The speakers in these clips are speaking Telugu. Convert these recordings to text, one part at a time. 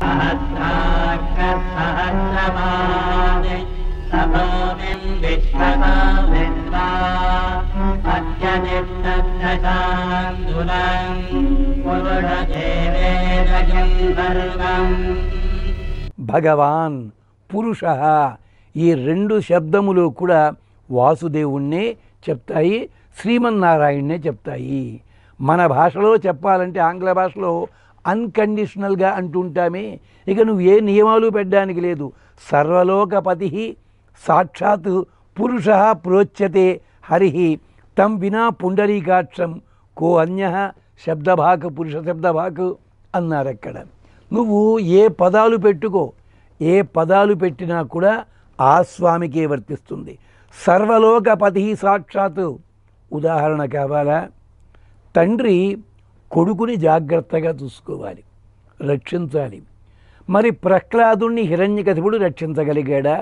सहस्राक्षसहस्रपादे सभूमिं विश्वतो विश्वा अत्यतिष्ठशान्दुलं पुरुषदेवेदयं सर्वम्. భగవాన్ పురుష ఈ రెండు శబ్దములు కూడా వాసుదేవుణ్ణే చెప్తాయి, శ్రీమన్నారాయణ్ణే చెప్తాయి. మన భాషలో చెప్పాలంటే ఆంగ్ల భాషలో అన్కండిషనల్గా అంటుంటామే. ఇక నువ్వు ఏ నియమాలు పెట్టడానికి లేదు. సర్వలోకపతి సాక్షాత్ పురుష ప్రోచ్యతే హరి తం వినా పుండరీకాక్షం కో అన్య శబ్దభాక్ పురుష శబ్దభాక్ అన్నారు. అక్కడ నువ్వు ఏ పదాలు పెట్టుకో, ఏ పదాలు పెట్టినా కూడా ఆ స్వామికే వర్తిస్తుంది. సర్వలోకపతి సాక్షాత్. ఉదాహరణ కావాలా? తండ్రి కొడుకుని జాగ్రత్తగా చూసుకోవాలి, రక్షించాలి. మరి ప్రహ్లాదుణ్ణి హిరణ్యకశిపుడు రక్షించగలిగాడా?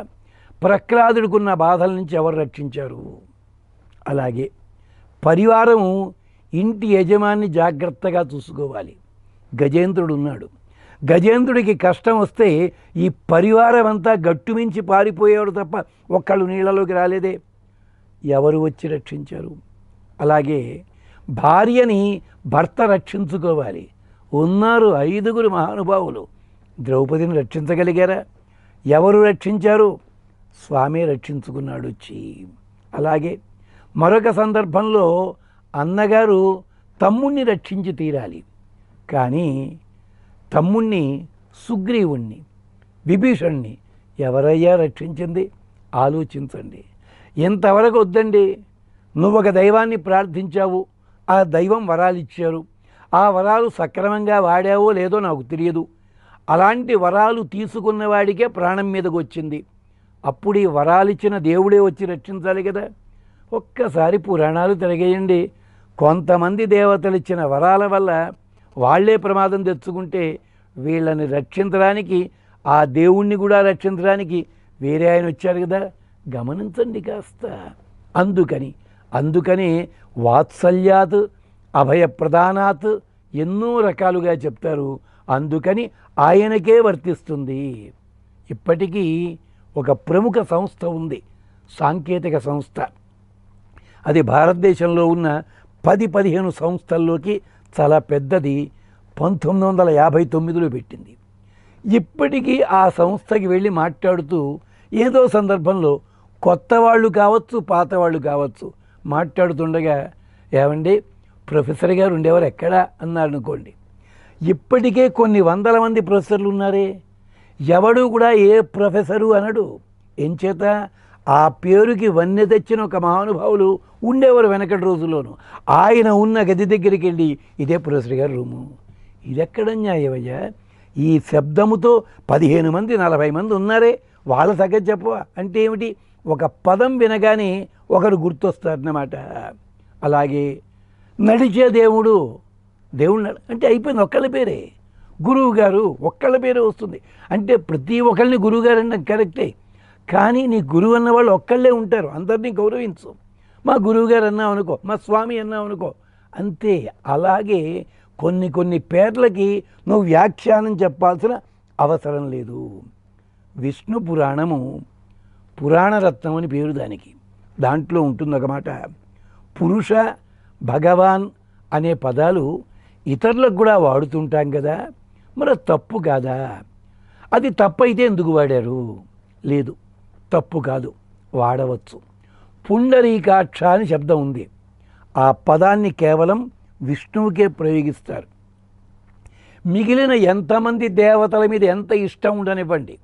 ప్రహ్లాదుడికున్న బాధల నుంచి ఎవరు రక్షించారు? అలాగే పరివారము ఇంటి యజమాని జాగ్రత్తగా చూసుకోవాలి. గజేంద్రుడు ఉన్నాడు. గజేంద్రుడికి కష్టం వస్తే ఈ పరివారం అంతా గట్టుమించి పారిపోయేవాడు తప్ప ఒక్కళ్ళు నీళ్ళలోకి రాలేదే. ఎవరు వచ్చి రక్షించారు? అలాగే భార్యని భర్త రక్షించుకోవాలి. ఉన్నారు 5 మహానుభావులు. ద్రౌపదిని రక్షించగలిగారా? ఎవరు రక్షించారు? స్వామి రక్షించుకున్నాడు వచ్చి. అలాగే మరొక సందర్భంలో అన్నగారు తమ్ముణ్ణి రక్షించి తీరాలి. కానీ తమ్ముణ్ణి, సుగ్రీవుణ్ణి, విభీషణ్ణి ఎవరయ్యా రక్షించింది? ఆలోచించండి. ఇంతవరకు వద్దండి. నువ్వు ఒక దైవాన్ని ప్రార్థించావు, ఆ దైవం వరాలు ఇచ్చారు. ఆ వరాలు సక్రమంగా వాడావో లేదో నాకు తెలియదు. అలాంటి వరాలు తీసుకున్న వాడికే ప్రాణం మీదకు వచ్చింది. అప్పుడు ఈ వరాలు ఇచ్చిన దేవుడే వచ్చి రక్షించాలి కదా. ఒక్కసారి పురాణాలు తిరగేయండి. కొంతమంది దేవతలు ఇచ్చిన వరాల వల్ల వాళ్లే ప్రమాదం తెచ్చుకుంటే వీళ్ళని రక్షించడానికి, ఆ దేవుణ్ణి కూడా రక్షించడానికి వేరే ఆయన వచ్చారు కదా. గమనించండి కాస్త. అందుకని వాత్సల్యాత్ అభయప్రదానాత్ ఎన్నో రకాలుగా చెప్తారు. అందుకని ఆయనకే వర్తిస్తుంది. ఇప్పటికీ ఒక ప్రముఖ సంస్థ ఉంది, సాంకేతిక సంస్థ. అది భారతదేశంలో ఉన్న 10-15 సంస్థల్లోకి చాలా పెద్దది. 1959లో పెట్టింది. ఇప్పటికీ ఆ సంస్థకి వెళ్ళి మాట్లాడుతూ ఏదో సందర్భంలో కొత్త వాళ్ళు కావచ్చు, పాత వాళ్ళు కావచ్చు, మాట్లాడుతుండగా ఏమండి ప్రొఫెసర్ గారు ఉండేవారు ఎక్కడా అన్నారు అనుకోండి. ఇప్పటికే కొన్ని వందల మంది ప్రొఫెసర్లు ఉన్నారే. ఎవడు కూడా ఏ ప్రొఫెసరు అనడు. ఎంచేత ఆ పేరుకి వన్నె తెచ్చిన ఒక మహానుభావులు ఉండేవారు వెనకటి రోజుల్లోనూ. ఆయన ఉన్న గది దగ్గరికి వెళ్ళి ఇదే ప్రొఫెసర్ గారు రూము. ఇదెక్కడ న్యాయమయ్యా? ఈ శబ్దముతో 15 మంది 40 మంది ఉన్నారే, వాళ్ళ సంగతి చెప్పవా అంటే ఏమిటి? ఒక పదం వినగానే ఒకరు గుర్తొస్తారన్నమాట. అలాగే నడిచే దేవుడు అంటే అయిపోయింది, ఒక్కళ్ళ పేరే. గురువు గారు ఒక్కళ్ళ పేరే వస్తుంది. అంటే ప్రతి ఒక్కళ్ళని గురువు గారు అన్న కరెక్టే. కానీ నీ గురువు అన్న వాళ్ళు ఒక్కళ్ళే ఉంటారు. అందరినీ గౌరవించు. మా గురువు గారు అన్నావు అనుకో, మా స్వామి అన్నావు అనుకో, అంతే. అలాగే కొన్ని పేర్లకి నువ్వు వ్యాఖ్యానం చెప్పాల్సిన అవసరం లేదు. విష్ణు పురాణము పురాణరత్నం అని పేరు దానికి. దాంట్లో ఉంటుంది ఒకమాట, పురుష భగవాన్ అనే పదాలు ఇతరులకు కూడా వాడుతుంటాం కదా, మరి తప్పు కాదా? అది తప్పు అయితే ఎందుకు వాడారు? లేదు, తప్పు కాదు, వాడవచ్చు. పుండరీకాక్ష అని శబ్దం ఉంది. ఆ పదాన్ని కేవలం విష్ణువుకే ప్రయోగిస్తారు. మిగిలిన ఎంతమంది దేవతల మీద ఎంత ఇష్టం ఉండనివ్వండి,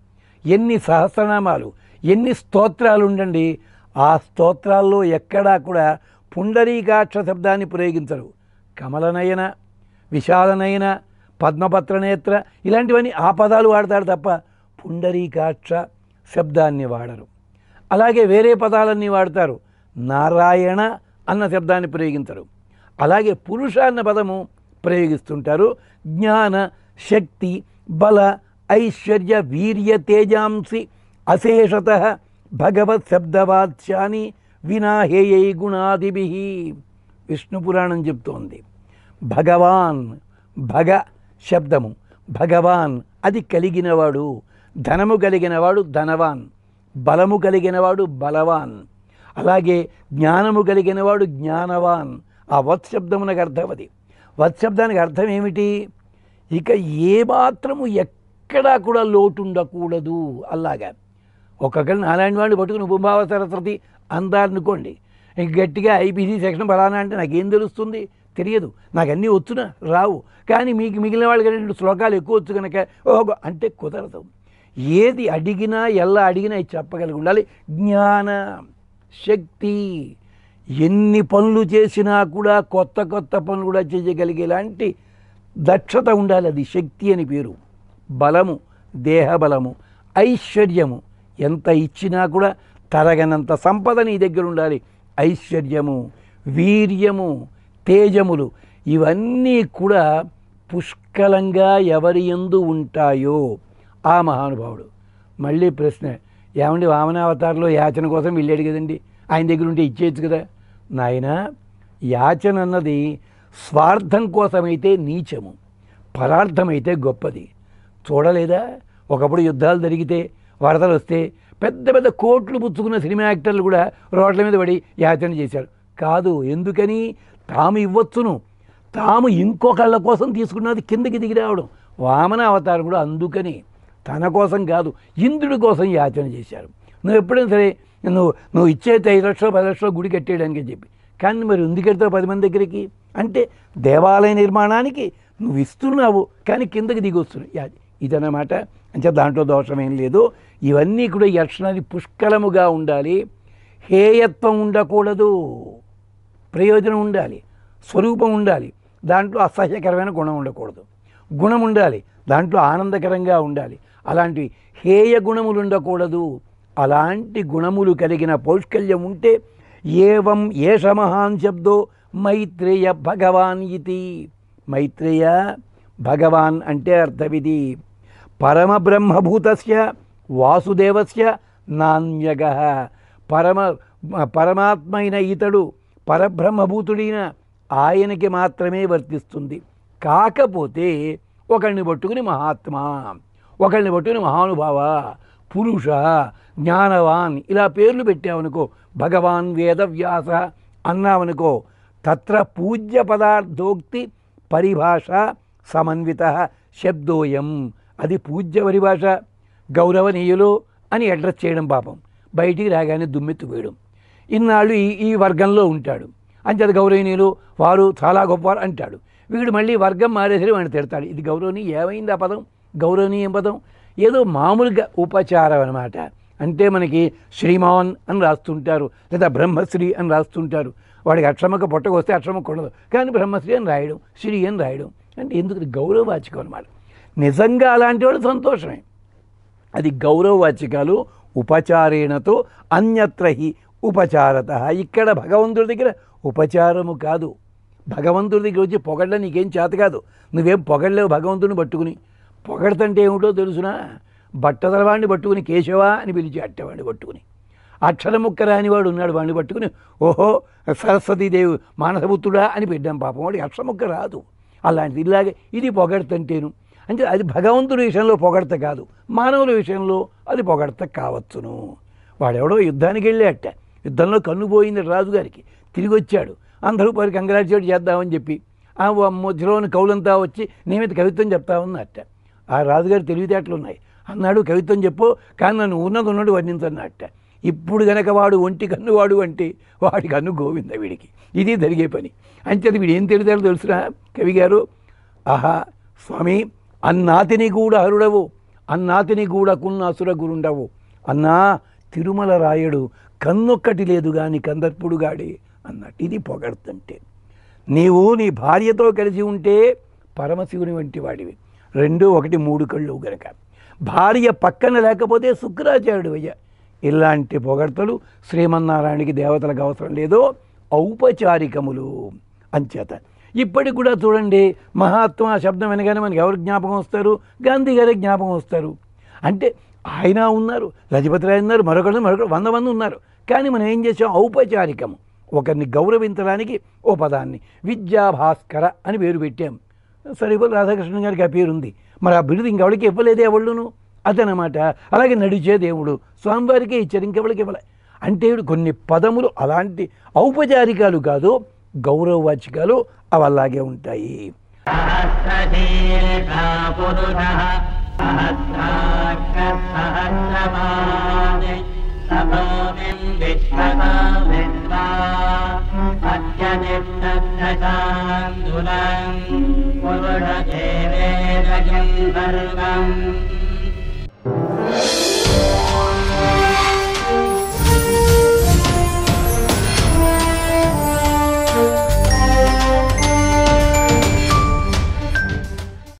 ఎన్ని సహస్రనామాలు, ఎన్ని స్తోత్రాలు ఉండండి, ఆ స్తోత్రాల్లో ఎక్కడా కూడా పుండరీకాక్ష శబ్దాన్ని ప్రయోగించరు. కమలనయన, విశాలనయన, పద్మపత్రనేత్ర ఇలాంటివన్నీ ఆ పదాలు వాడతారు తప్ప పుండరీకాక్ష శబ్దాన్ని వాడరు. అలాగే వేరే పదాలన్నీ వాడతారు, నారాయణ అన్న శబ్దాన్ని ప్రయోగించరు. అలాగే పురుష అన్న పదము ప్రయోగిస్తుంటారు. జ్ఞాన, శక్తి, బల, ఐశ్వర్య, వీర్య, తేజాంసి అశేషత భగవత్ శబ్దవాచ్యాని వినాహేయై గుణాదిభి. విష్ణు పురాణం చెప్తోంది. భగవాన్, భగ శబ్దము, భగవాన్ అది కలిగినవాడు, ధనము కలిగినవాడు ధనవాన్, బలము కలిగినవాడు బలవాన్, అలాగే జ్ఞానము కలిగినవాడు జ్ఞానవాన్. ఆ వత్శబ్దమునకు అర్థం అది. వత్శబ్దానికి అర్థం ఏమిటి? ఇక ఏమాత్రము ఎక్కడా కూడా లోటు ఉండకూడదు. అలాగా ఒక్కొక్కరు నాలాంటి వాడిని పట్టుకుని ఉపభావ సరస్వతి అందారనుకోండి, ఇంక గట్టిగా ఐపీసీ సెక్షన్ ఫలానా అంటే నాకేం తెలుస్తుంది? తెలియదు. నాకు అన్నీ వచ్చునా? రావు. కానీ మీకు మిగిలిన వాళ్ళకి 2 శ్లోకాలు ఎక్కువ వచ్చు కనుక ఓహో అంటే కుదరదు. ఏది అడిగినా ఎలా అడిగినా ఇది చెప్పగలిగి ఉండాలి. జ్ఞాన శక్తి, ఎన్ని పనులు చేసినా కూడా కొత్త కొత్త పనులు కూడా చేయగలిగేలాంటి దక్షత ఉండాలి. అది శక్తి అని పేరు. బలము, దేహబలము, ఐశ్వర్యము, ఎంత ఇచ్చినా కూడా తరగనంత సంపద నీ దగ్గర ఉండాలి. ఐశ్వర్యము, వీర్యము, తేజములు ఇవన్నీ కూడా పుష్కలంగా ఎవరి యందు ఉంటాయో ఆ మహానుభావుడు. మళ్ళీ ప్రశ్న, ఏమండి వామనావతారంలో యాచన కోసం వెళ్ళాడు కదండి, ఆయన దగ్గర ఉంటే ఇచ్చేయచ్చు కదా. నాయన, యాచన అన్నది స్వార్థం కోసమైతే నీచము, పరార్థమైతే గొప్పది. చూడలేదా ఒకప్పుడు యుద్ధాలు జరిగితే, వరదలు వస్తే పెద్ద పెద్ద కోట్లు పుచ్చుకున్న సినిమా యాక్టర్లు కూడా రోడ్ల మీద పడి యాచన చేశారు. కాదు, ఎందుకని? తాము ఇవ్వచ్చును, తాము ఇంకొకళ్ళ కోసం తీసుకున్నది కిందకి దిగి రావడం. వామన అవతారం కూడా అందుకని, తన కోసం కాదు ఇంద్రుడి కోసం యాచన చేశారు. నువ్వు ఎప్పుడైనా సరే నువ్వు ఇచ్చేది 5 లక్షలు 10 లక్షలు గుడి కట్టేయడానికి అని చెప్పి, కానీ మరి ఎందుకు కడతావు 10 మంది దగ్గరికి? అంటే దేవాలయ నిర్మాణానికి నువ్వు ఇస్తున్నావు, కానీ కిందకి దిగి వస్తున్నావు. ఇదన్నమాట. అంటే దాంట్లో దోషమేం లేదు. ఇవన్నీ కూడా ఈ లక్షణాన్ని పుష్కలముగా ఉండాలి. హేయత్వం ఉండకూడదు, ప్రయోజనం ఉండాలి, స్వరూపం ఉండాలి. దాంట్లో అసహ్యకరమైన గుణం ఉండకూడదు. గుణం ఉండాలి, దాంట్లో ఆనందకరంగా ఉండాలి. అలాంటి హేయ గుణములు ఉండకూడదు. అలాంటి గుణములు కలిగిన పౌష్కల్యం ఉంటే ఏవం ఏష మహాన్ శబ్దో మైత్రేయ భగవాన్ ఇతి. మైత్రేయ భగవాన్ అంటే అర్థమిది. పరమబ్రహ్మభూతస్య వాసుదేవస్య నాన్యగ. పరమాత్మ అయిన ఇతడు పరబ్రహ్మభూతుడైన ఆయనకి మాత్రమే వర్తిస్తుంది. కాకపోతే ఒకరిని పట్టుకుని మహాత్మా, ఒకరిని పట్టుకుని మహానుభావ, పురుష, జ్ఞానవాన్ ఇలా పేర్లు పెట్టావనుకో, భగవాన్ వేదవ్యాస అన్నావనుకో, తత్ర పూజ్య పదార్థోక్తి పరిభాష సమన్విత శబ్దోయం. అది పూజ్య పరిభాష. గౌరవనీయులు అని అడ్రస్ చేయడం పాపం, బయటికి రాగానే దుమ్మెత్తు వేయడం. ఇన్నాళ్ళు ఈ వర్గంలో ఉంటాడు, అంచేత గౌరవనీయులు వారు చాలా గొప్పవారు అంటాడు. వీడు మళ్ళీ వర్గం మారేసరి వాడిని తిడతాడు. ఇది గౌరవనీయ ఏమైంది? ఆ పదం గౌరవనీయం పదం ఏదో మామూలుగా ఉపచారం అన్నమాట. అంటే మనకి శ్రీమాన్ అని రాస్తుంటారు, లేదా బ్రహ్మశ్రీ అని రాస్తుంటారు. వాడికి అక్షరముక పొట్టకు వస్తే అక్షరముక ఉండదు, కానీ బ్రహ్మశ్రీ అని రాయడం, శ్రీ అని రాయడం అంటే ఎందుకు? గౌరవవాచకం అన్నమాట. నిజంగా అలాంటి వాడు సంతోషమే. అది గౌరవవాచకాలు. ఉపచారేణతో అన్యత్ర హి ఉపచారత. ఇక్కడ భగవంతుడి దగ్గర ఉపచారము కాదు. భగవంతుడి దగ్గర వచ్చి పొగడ్డ నీకేం చేత కాదు. నువ్వేం పొగడలేవు భగవంతుడిని పట్టుకుని. పొగడతంటే ఏమిటో తెలుసునా? బట్టతలవాడిని పట్టుకుని కేశవ అని పిలిచి అట్టవాడిని పట్టుకుని, అక్షరముక్క రానివాడు ఉన్నాడు, వాడిని పట్టుకుని ఓహో సరస్వతీదేవి మానసపుత్రుడా అని పెట్టాం. పాపం వాడికి అక్షరముక్క రాదు. అలాంటిది ఇలాగే ఇది పొగడతంటేను. అంటే అది భగవంతుడి విషయంలో పొగడత కాదు, మానవుల విషయంలో అది పొగడత కావచ్చును. వాడెవడో యుద్ధానికి వెళ్ళాట, యుద్ధంలో కన్ను పోయింది రాజుగారికి, తిరిగి వచ్చాడు. అందరూ పరి కంగ్రాచులేట్ చేద్దామని చెప్పి ఆ మధ్యలోని కవులంతా వచ్చి నేమైతే కవిత్వం చెప్తా ఉన్నట్ట. ఆ రాజుగారు తెలివితేటలు ఉన్నాయి అన్నాడు, కవిత్వం చెప్పు, కానీ నన్ను ఉన్నది వర్ణించన్నట్ట. ఇప్పుడు గనక వాడు ఒంటి కన్ను వాడు అంటే వాడి కన్ను గోవింద వీడికి. ఇది జరిగే పని. అంచేది వీడు ఏం తెలివితేటలు తెలుసునా కవి గారు? ఆహా స్వామి, అన్నాతిని కూడా హరుడవు, అన్నాతిని కూడా కున్న అసుర గురుండవు. అన్నా తిరుమల రాయడు కన్నొక్కటి లేదు గాని కందర్పుడు గాడే అన్నట్టు. ఇది పొగడుతుంటే నీవు నీ భార్యతో కలిసి ఉంటే పరమశివుని వంటి వాడివి. 2, 1, 3 కళ్ళు గనక. భార్య పక్కన లేకపోతే శుక్రాచార్యుడు అయ్యా. ఇలాంటి పొగడ్తలు శ్రీమన్నారాయణకి దేవతలకు అవసరం లేదో ఔపచారికములు. అంచేత ఇప్పటికి కూడా చూడండి, మహాత్మా శబ్దం వినగానే మనకి ఎవరు జ్ఞాపకం వస్తారు? గాంధీ గారే జ్ఞాపకం వస్తారు. అంటే ఆయన ఉన్నారు, లజపతి రాయ్ ఉన్నారు, మరొకరు 100 మంది ఉన్నారు. కానీ మనం ఏం చేసాం? ఔపచారికము. ఒకరిని గౌరవించడానికి ఓ పదాన్ని విద్యాభాస్కర అని పేరు పెట్టాం. సరిపోలు రాధాకృష్ణ గారికి ఆ పేరు ఉంది. మరి ఆ బిరుదు ఇంకెవరికి ఇవ్వలేదే ఎవళ్ళును అదనమాట. అలాగే నడిచే దేవుడు స్వామివారికే ఇచ్చారు, ఇంకెవరికి ఇవ్వలే. అంటే కొన్ని పదములు అలాంటి ఔపచారికాలు కాదు, గౌరవవాచికాలు అవి అలాగే ఉంటాయి. పురుష